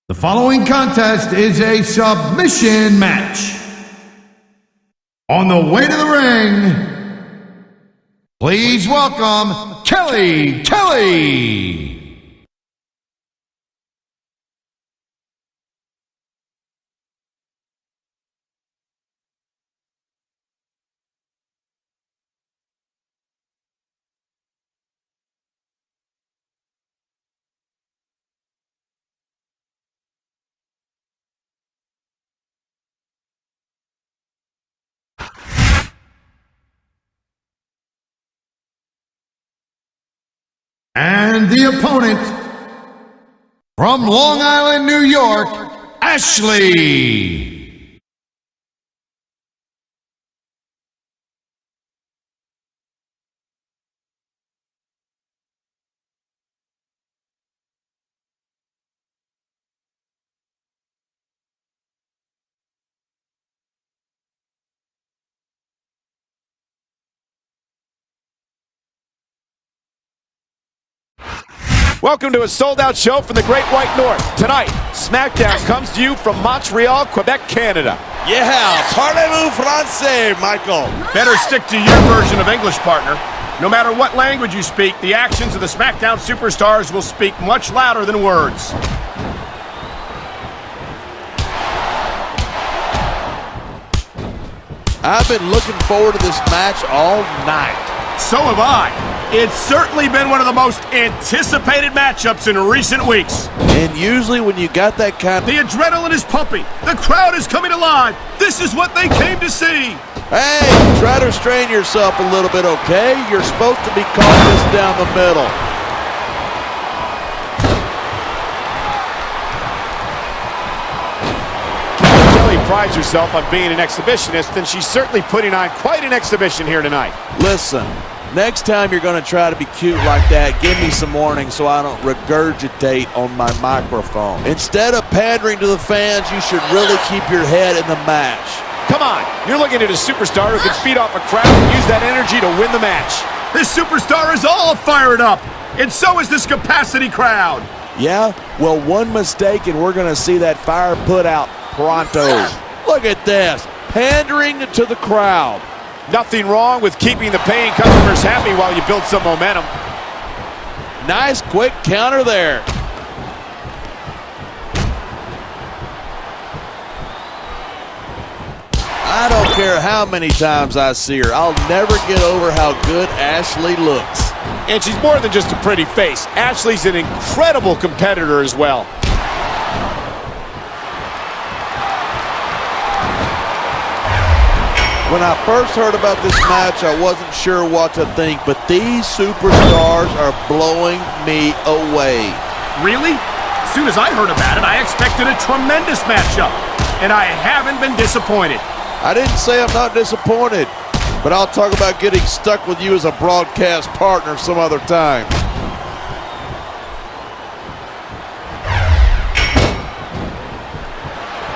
The following contest is a submission match. On the way to the ring, please welcome Kelly. And the opponent, from Long Island, New York, Ashley. Welcome to a sold-out show from the Great White North. Tonight, Smackdown comes to you from Montreal, Quebec, Canada. Yeah, parlez-vous français, Michael? Better stick to your version of English, partner. No matter what language you speak, the actions of the Smackdown superstars will speak much louder than words. I've been looking forward to this match all night. So have I. It's certainly been one of the most anticipated matchups in recent weeks. And usually when you got that kind of... The adrenaline is pumping. The crowd is coming alive. This is what they came to see. Hey, try to restrain yourself a little bit, okay? You're supposed to be calling this down the middle. Kelly prides herself on being an exhibitionist, and she's certainly putting on quite an exhibition here tonight. Listen. Next time you're going to try to be cute like that, give me some warning so I don't regurgitate on my microphone. Instead of pandering to the fans, you should really keep your head in the match. Come on, you're looking at a superstar who can feed off a crowd and use that energy to win the match. This superstar is all fired up, and so is this capacity crowd. Yeah? Well, one mistake and we're going to see that fire put out pronto. Look at this, pandering to the crowd. Nothing wrong with keeping the paying customers happy while you build some momentum. Nice quick counter there. I don't care how many times I see her. I'll never get over how good Ashley looks. And she's more than just a pretty face. Ashley's an incredible competitor as well. When I first heard about this match, I wasn't sure what to think, but these superstars are blowing me away. Really? As soon as I heard about it, I expected a tremendous matchup, and I haven't been disappointed. I didn't say I'm not disappointed, but I'll talk about getting stuck with you as a broadcast partner some other time.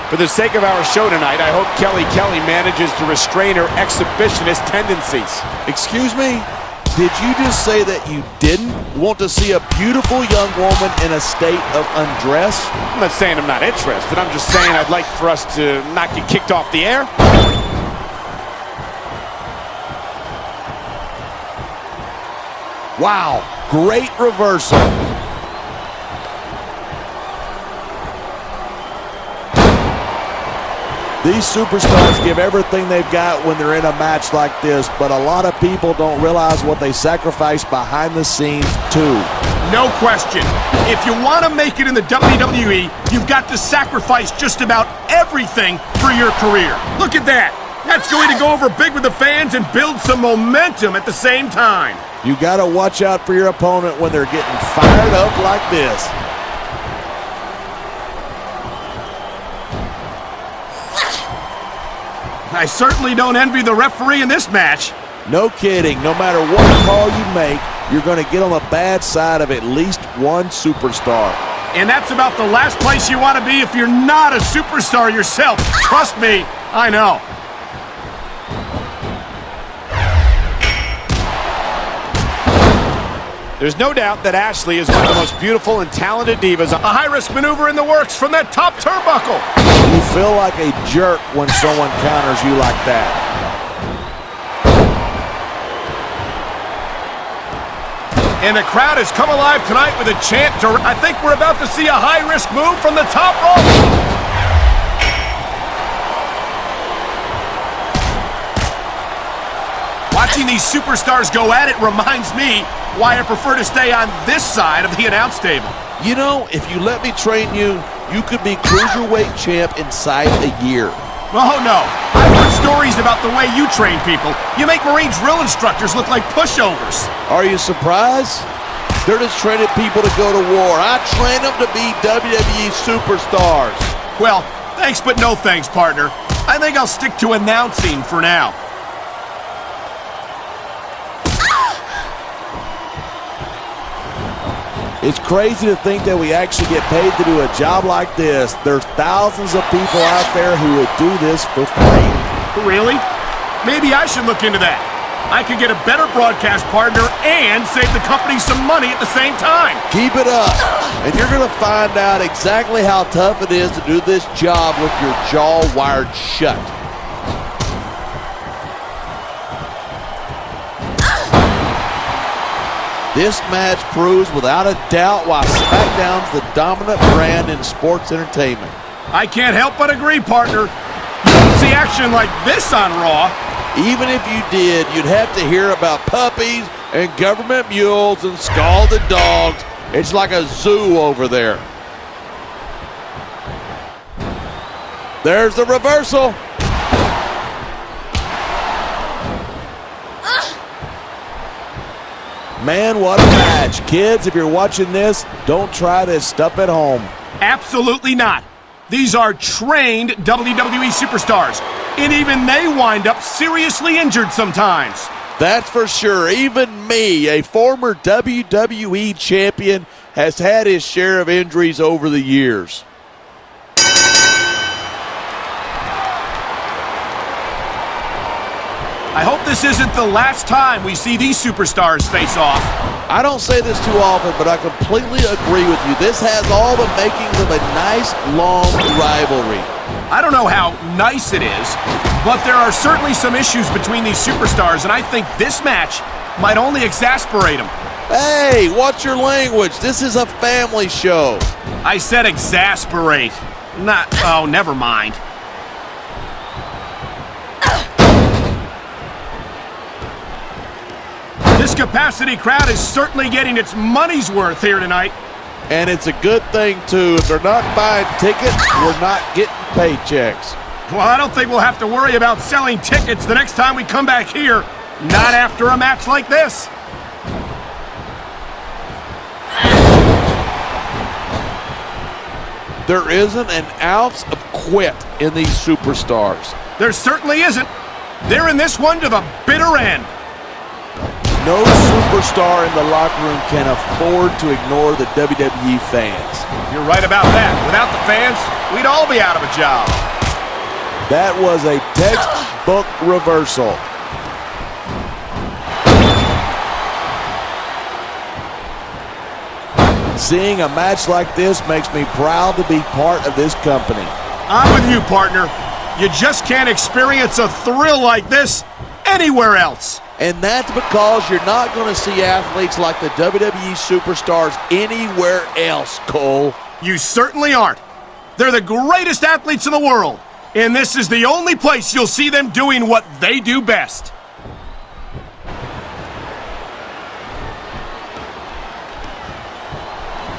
For the sake of our show tonight, I hope Kelly manages to restrain her exhibitionist tendencies. Excuse me? Did you just say that you didn't want to see a beautiful young woman in a state of undress? I'm not saying I'm not interested. I'm just saying I'd like for us to not get kicked off the air. Wow, great reversal. These superstars give everything they've got when they're in a match like this, but a lot of people don't realize what they sacrifice behind the scenes too. No question. If you want to make it in the WWE, you've got to sacrifice just about everything for your career. Look at that. That's going to go over big with the fans and build some momentum at the same time. You got to watch out for your opponent when they're getting fired up like this. I certainly don't envy the referee in this match. No kidding. No matter what call you make, you're going to get on the bad side of at least one superstar. And that's about the last place you want to be if you're not a superstar yourself. Trust me, I know. There's no doubt that Ashley is one of the most beautiful and talented divas. A high-risk maneuver in the works from that top turnbuckle. You feel like a jerk when someone counters you like that. And the crowd has come alive tonight with a chant. I think we're about to see a high-risk move from the top rope. Watching these superstars go at it reminds me why I prefer to stay on this side of the announce table. You know, if you let me train you, you could be Cruiserweight champ inside a year. Oh, no. I've heard stories about the way you train people. You make Marine drill instructors look like pushovers. Are you surprised? They're just training people to go to war. I train them to be WWE superstars. Well, thanks but no thanks, partner. I think I'll stick to announcing for now. It's crazy to think that we actually get paid to do a job like this. There's thousands of people out there who would do this for free. Really? Maybe I should look into that. I could get a better broadcast partner and save the company some money at the same time. Keep it up, and you're going to find out exactly how tough it is to do this job with your jaw wired shut. This match proves without a doubt why SmackDown's the dominant brand in sports entertainment. I can't help but agree, partner. You don't see action like this on Raw. Even if you did, you'd have to hear about puppies and government mules and scalded dogs. It's like a zoo over there. There's the reversal. Man, what a match. Kids, if you're watching this, don't try this stuff at home. Absolutely not. These are trained WWE superstars, and even they wind up seriously injured sometimes. That's for sure. Even me, a former WWE champion, has had his share of injuries over the years. I hope this isn't the last time we see these superstars face off. I don't say this too often, but I completely agree with you. This has all the makings of a nice, long rivalry. I don't know how nice it is, but there are certainly some issues between these superstars, and I think this match might only exasperate them. Hey, watch your language. This is a family show. I said exasperate. Oh, never mind. This capacity crowd is certainly getting its money's worth here tonight. And it's a good thing, too. If they're not buying tickets, we're not getting paychecks. Well, I don't think we'll have to worry about selling tickets the next time we come back here. Not after a match like this. There isn't an ounce of quit in these superstars. There certainly isn't. They're in this one to the bitter end. No superstar in the locker room can afford to ignore the WWE fans. You're right about that. Without the fans, we'd all be out of a job. That was a textbook reversal. Seeing a match like this makes me proud to be part of this company. I'm with you, partner. You just can't experience a thrill like this anywhere else. And that's because you're not going to see athletes like the WWE superstars anywhere else, Cole. You certainly aren't. They're the greatest athletes in the world. And this is the only place you'll see them doing what they do best.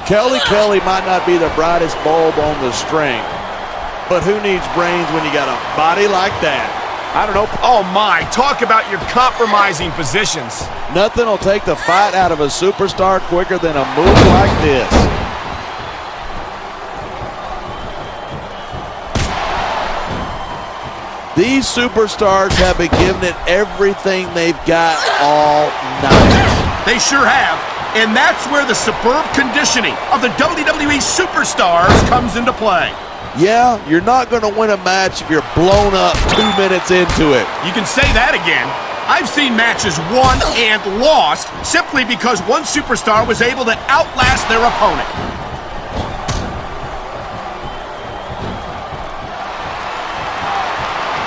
Kelly might not be the brightest bulb on the string, but who needs brains when you got a body like that? I don't know. Oh my, talk about your compromising positions. Nothing will take the fight out of a superstar quicker than a move like this. These superstars have been giving it everything they've got all night. They sure have. And that's where the superb conditioning of the WWE superstars comes into play. Yeah, you're not going to win a match if you're blown up 2 minutes into it. You can say that again. I've seen matches won and lost simply because one superstar was able to outlast their opponent.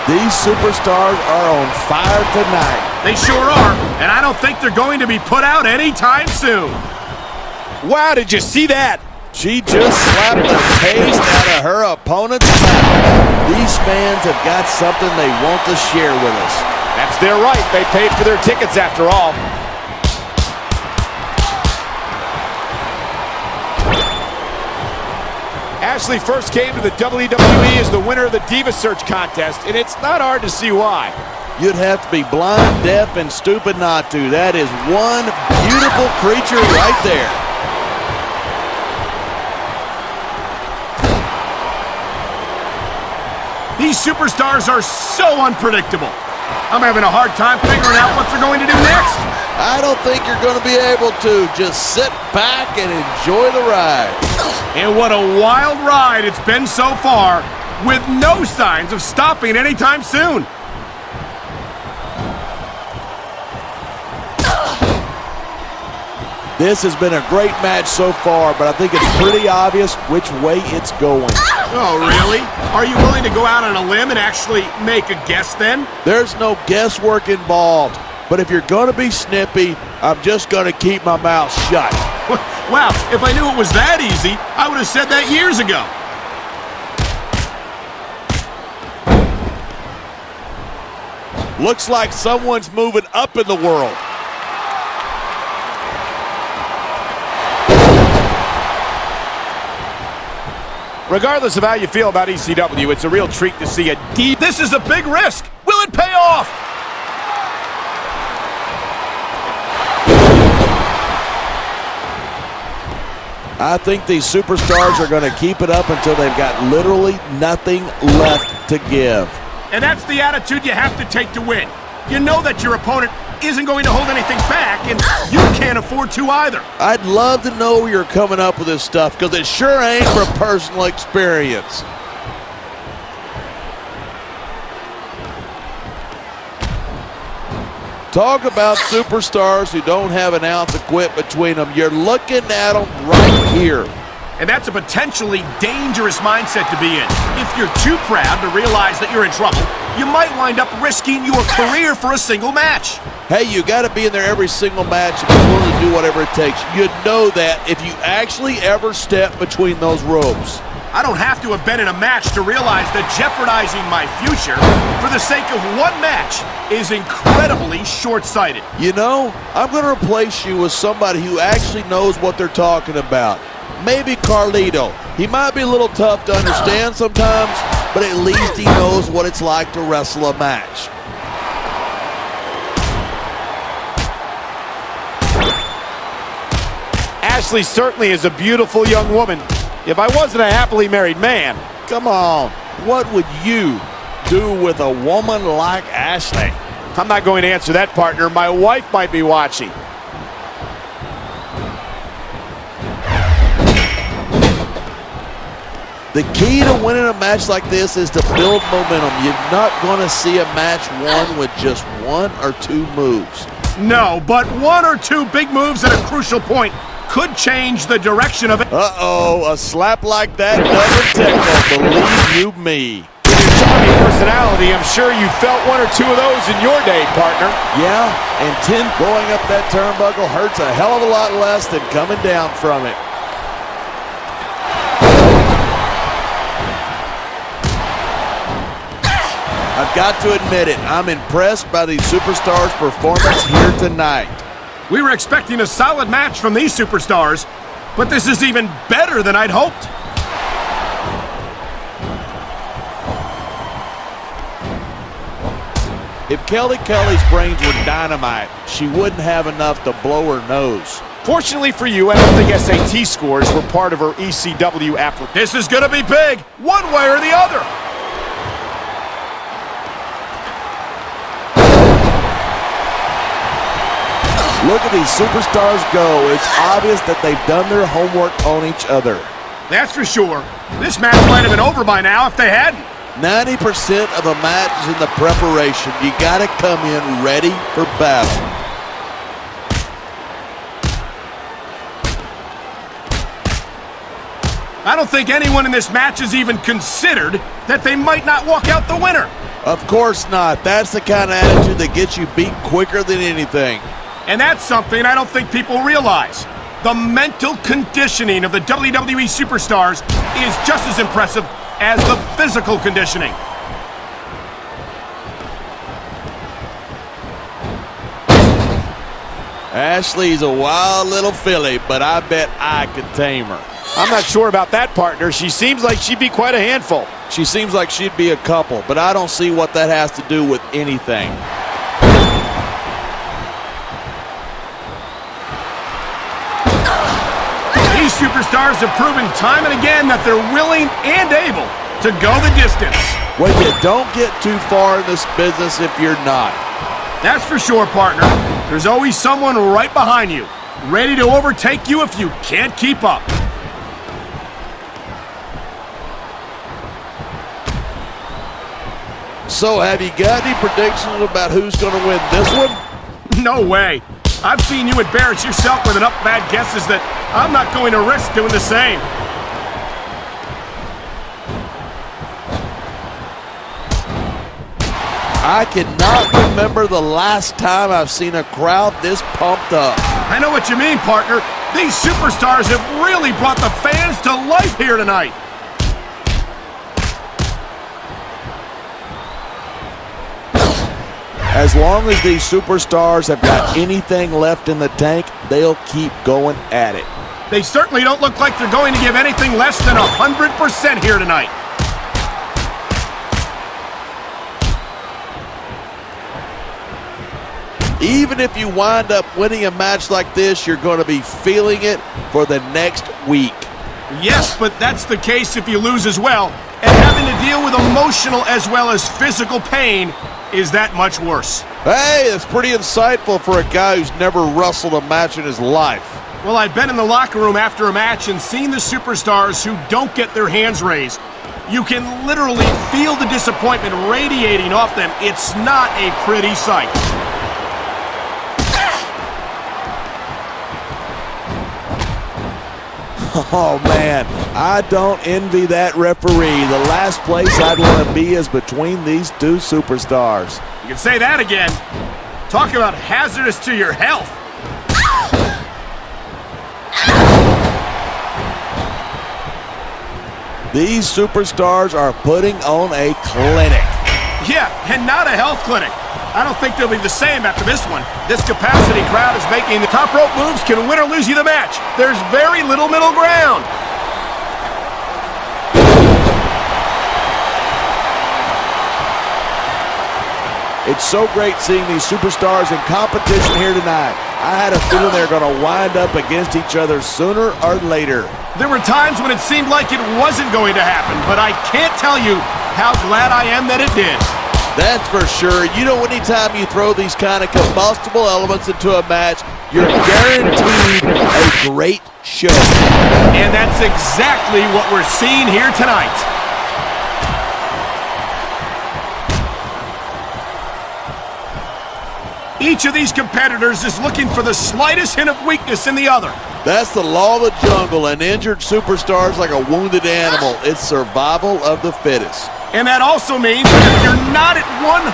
These superstars are on fire tonight. They sure are, and I don't think they're going to be put out anytime soon. Wow, did you see that? She just slapped the taste out of her opponent's mouth. These fans have got something they want to share with us. That's their right. They paid for their tickets after all. Ashley first came to the WWE as the winner of the Diva Search contest, and it's not hard to see why. You'd have to be blind, deaf, and stupid not to. That is one beautiful creature right there. These superstars are so unpredictable. I'm having a hard time figuring out what they're going to do next. I don't think you're going to be able to. Just sit back and enjoy the ride. And what a wild ride it's been so far, with no signs of stopping anytime soon. This has been a great match so far, but I think it's pretty obvious which way it's going. Oh, really? Are you willing to go out on a limb and actually make a guess then? There's no guesswork involved, but if you're going to be snippy, I'm just going to keep my mouth shut. Wow, if I knew it was that easy, I would have said that years ago. Looks like someone's moving up in the world. Regardless of how you feel about ECW, it's a real treat to see a deep... This is a big risk. Will it pay off? I think these superstars are going to keep it up until they've got literally nothing left to give. And that's the attitude you have to take to win. You know that your opponent isn't going to hold anything back, and you can't afford to either. I'd love to know where you're coming up with this stuff, because it sure ain't from personal experience. Talk about superstars who don't have an ounce of quit between them. You're looking at them right here. And that's a potentially dangerous mindset to be in. If you're too proud to realize that you're in trouble, you might wind up risking your career for a single match. Hey, you got to be in there every single match and be willing to do whatever it takes. You know that if you actually ever step between those ropes. I don't have to have been in a match to realize that jeopardizing my future for the sake of one match is incredibly short-sighted. You know, I'm going to replace you with somebody who actually knows what they're talking about. Maybe Carlito. He might be a little tough to understand sometimes, but at least he knows what it's like to wrestle a match. Ashley certainly is a beautiful young woman. If I wasn't a happily married man... Come on, what would you do with a woman like Ashley? I'm not going to answer that, partner. My wife might be watching. The key to winning a match like this is to build momentum. You're not going to see a match won with just one or two moves. No, but one or two big moves at a crucial point could change the direction of it. Uh-oh, a slap like that doesn't tickle, believe you me. With your charming personality, I'm sure you felt one or two of those in your day, partner. Yeah, and 10 going up that turnbuckle hurts a hell of a lot less than coming down from it. I've got to admit it, I'm impressed by these superstars' performance here tonight. We were expecting a solid match from these superstars, but this is even better than I'd hoped. If Kelly's brains were dynamite, she wouldn't have enough to blow her nose. Fortunately for you, I don't think SAT scores were part of her ECW application. This is going to be big, one way or the other. Look at these superstars go. It's obvious that they've done their homework on each other. That's for sure. This match might have been over by now if they hadn't. 90% of a match is in the preparation. You got to come in ready for battle. I don't think anyone in this match has even considered that they might not walk out the winner. Of course not. That's the kind of attitude that gets you beat quicker than anything. And that's something I don't think people realize. The mental conditioning of the WWE superstars is just as impressive as the physical conditioning. Ashley's a wild little filly, but I bet I could tame her. I'm not sure about that, partner. She seems like she'd be quite a handful. She seems like she'd be a couple, but I don't see what that has to do with anything. These superstars have proven time and again that they're willing and able to go the distance. Well, you don't get too far in this business if you're not. That's for sure, partner. There's always someone right behind you, ready to overtake you if you can't keep up. So, have you got any predictions about who's going to win this one? No way. I've seen you embarrass yourself with enough bad guesses that I'm not going to risk doing the same. I cannot remember the last time I've seen a crowd this pumped up. I know what you mean, partner. These superstars have really brought the fans to life here tonight. As long as these superstars have got anything left in the tank, they'll keep going at it. They certainly don't look like they're going to give anything less than 100% here tonight. Even if you wind up winning a match like this, you're going to be feeling it for the next week. Yes, but that's the case if you lose as well. And having to deal with emotional as well as physical pain is that much worse. Hey, that's pretty insightful for a guy who's never wrestled a match in his life. Well, I've been in the locker room after a match and seen the superstars who don't get their hands raised. You can literally feel the disappointment radiating off them. It's not a pretty sight. Oh, man, I don't envy that referee. The last place I'd want to be is between these two superstars. You can say that again. Talk about hazardous to your health. These superstars are putting on a clinic. Yeah, and not a health clinic. I don't think they'll be the same after this one. This capacity crowd is making the top rope moves can win or lose you the match. There's very little middle ground. It's so great seeing these superstars in competition here tonight. I had a feeling they're going to wind up against each other sooner or later. There were times when it seemed like it wasn't going to happen, but I can't tell you how glad I am that it did. That's for sure. You know, anytime you throw these kind of combustible elements into a match, you're guaranteed a great show. And that's exactly what we're seeing here tonight. Each of these competitors is looking for the slightest hint of weakness in the other. That's the law of the jungle. An injured superstar is like a wounded animal. It's survival of the fittest. And that also means that if you're not at 100%,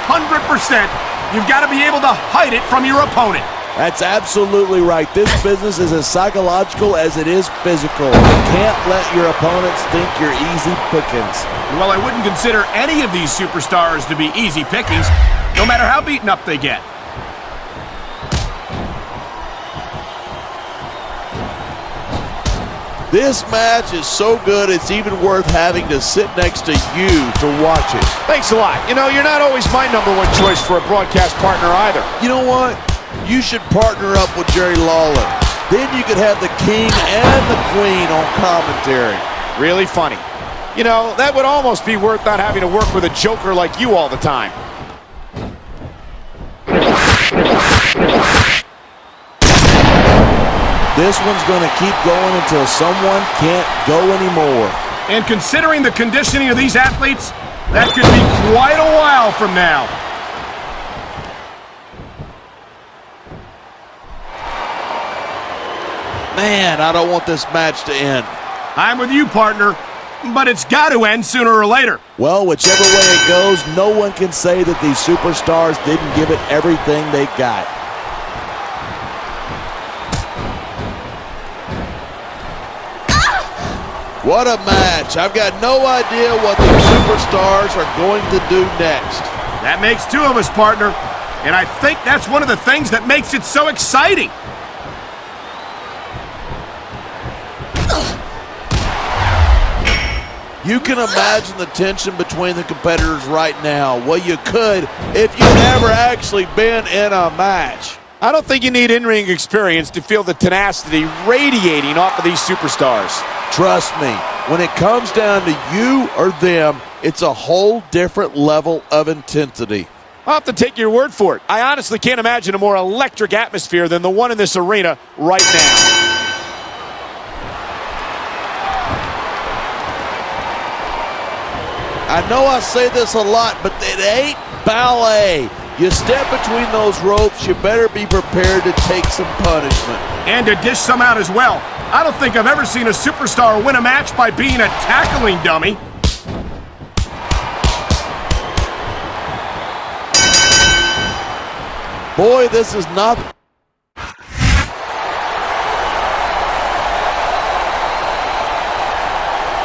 you've got to be able to hide it from your opponent. That's absolutely right. This business is as psychological as it is physical. You can't let your opponents think you're easy pickings. Well, I wouldn't consider any of these superstars to be easy pickings, no matter how beaten up they get. This match is so good, it's even worth having to sit next to you to watch it. Thanks a lot. You know, you're not always my #1 choice for a broadcast partner either. You know what? You should partner up with Jerry Lawler. Then you could have the king and the queen on commentary. Really funny. You know, that would almost be worth not having to work with a joker like you all the time. This one's going to keep going until someone can't go anymore. And considering the conditioning of these athletes, That could be quite a while from now. Man, I don't want this match to end. I'm with you, partner, but it's got to end sooner or later. Well, whichever way it goes, no one can say that these superstars didn't give it everything they got. What a match. I've got no idea what these superstars are going to do next. That makes two of us, partner, and I think that's one of the things that makes it so exciting. You can imagine the tension between the competitors right now. Well, you could if you'd ever actually been in a match. I don't think you need in-ring experience to feel the tenacity radiating off of these superstars. Trust me, when it comes down to you or them, it's a whole different level of intensity. I'll have to take your word for it. I honestly can't imagine a more electric atmosphere than the one in this arena right now. I know I say this a lot, but it ain't ballet. You step between those ropes, you better be prepared to take some punishment. And to dish some out as well. I don't think I've ever seen a superstar win a match by being a tackling dummy. Boy, this is not...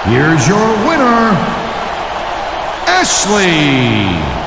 Here's your winner, Ashley.